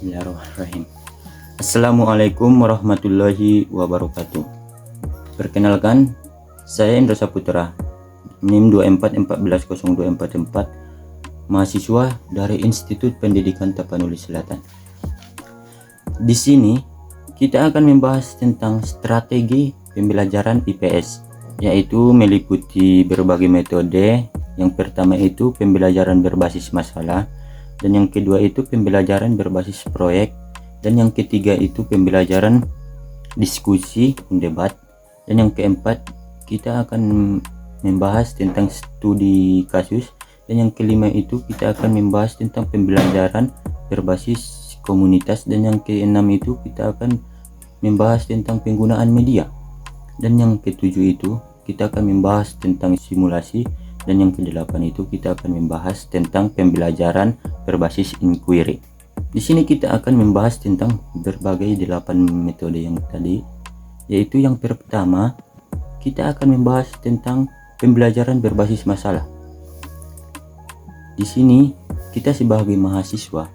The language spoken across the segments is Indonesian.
Bismillahirrahmanirrahim. Assalamualaikum warahmatullahi wabarakatuh. Perkenalkan, saya Indra Saputra, NIM 24140244, mahasiswa dari Institut Pendidikan Tapanuli Selatan. Di sini kita akan membahas tentang strategi pembelajaran IPS, yaitu meliputi berbagai metode. Yang pertama itu pembelajaran berbasis masalah, dan yang kedua itu pembelajaran berbasis proyek, dan yang ketiga itu pembelajaran diskusi, debat, dan yang keempat kita akan membahas tentang studi kasus, dan yang kelima itu kita akan membahas tentang pembelajaran berbasis komunitas, dan yang keenam itu kita akan membahas tentang penggunaan media, dan yang ketujuh itu kita akan membahas tentang simulasi, dan yang kedelapan itu kita akan membahas tentang pembelajaran berbasis inquiry. Di sini kita akan membahas tentang berbagai 8 metode yang tadi, yaitu yang pertama kita akan membahas tentang pembelajaran berbasis masalah. Di sini kita sebagai mahasiswa,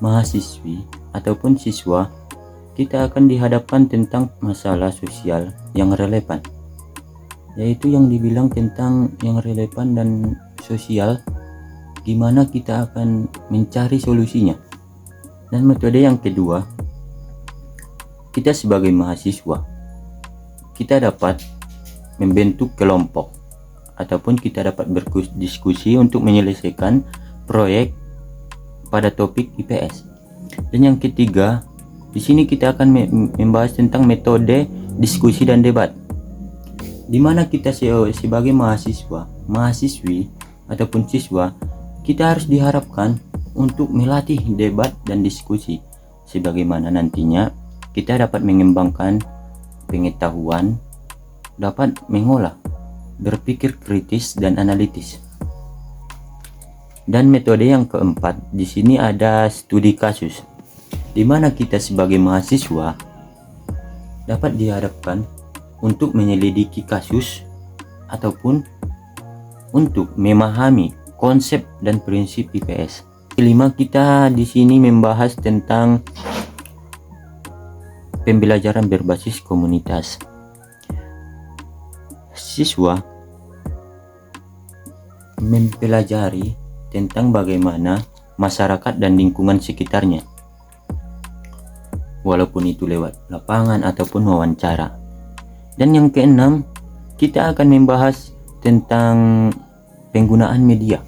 mahasiswi ataupun siswa, kita akan dihadapkan tentang masalah sosial yang relevan, yaitu yang dibilang tentang yang relevan dan sosial, gimana kita akan mencari solusinya. Dan metode yang kedua, kita sebagai mahasiswa, kita dapat membentuk kelompok ataupun kita dapat berdiskusi untuk menyelesaikan proyek pada topik IPS. Dan yang ketiga, di sini kita akan membahas tentang metode diskusi dan debat, di mana kita sebagai mahasiswa, mahasiswi ataupun siswa, kita harus diharapkan untuk melatih debat dan diskusi, sebagaimana nantinya kita dapat mengembangkan pengetahuan, dapat mengolah, berpikir kritis dan analitis. Dan metode yang keempat, di sini ada studi kasus, di mana kita sebagai mahasiswa dapat dihadapkan untuk menyelidiki kasus ataupun untuk memahami konsep dan prinsip IPS. Kelima, kita di sini membahas tentang pembelajaran berbasis komunitas. Siswa mempelajari tentang bagaimana masyarakat dan lingkungan sekitarnya, walaupun itu lewat lapangan ataupun wawancara. Dan yang keenam, kita akan membahas tentang penggunaan media.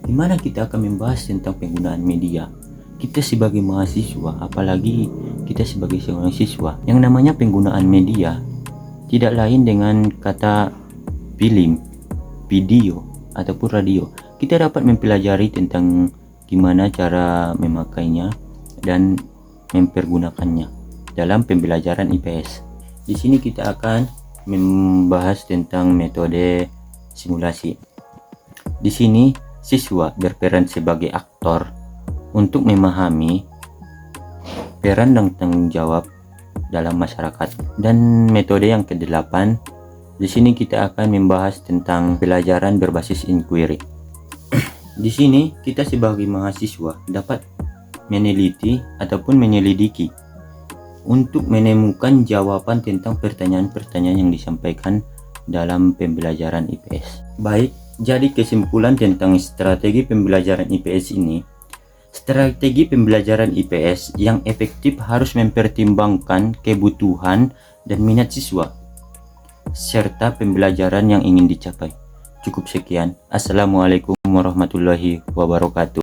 Di mana kita akan membahas tentang penggunaan media. Kita sebagai mahasiswa, apalagi kita sebagai seorang siswa, yang namanya penggunaan media tidak lain dengan kata film, video, ataupun radio. Kita dapat mempelajari tentang gimana cara memakainya dan mempergunakannya dalam pembelajaran IPS. Di sini kita akan membahas tentang metode simulasi. Di sini siswa berperan sebagai aktor untuk memahami peran dan tanggung jawab dalam masyarakat. Dan metode yang kedelapan, di sini kita akan membahas tentang pelajaran berbasis inquiry. Di sini kita sebagai mahasiswa dapat meneliti ataupun menyelidiki untuk menemukan jawaban tentang pertanyaan-pertanyaan yang disampaikan dalam pembelajaran IPS. Baik, jadi kesimpulan tentang strategi pembelajaran IPS ini, strategi pembelajaran IPS yang efektif harus mempertimbangkan kebutuhan dan minat siswa serta pembelajaran yang ingin dicapai. Cukup sekian. Assalamualaikum warahmatullahi wabarakatuh.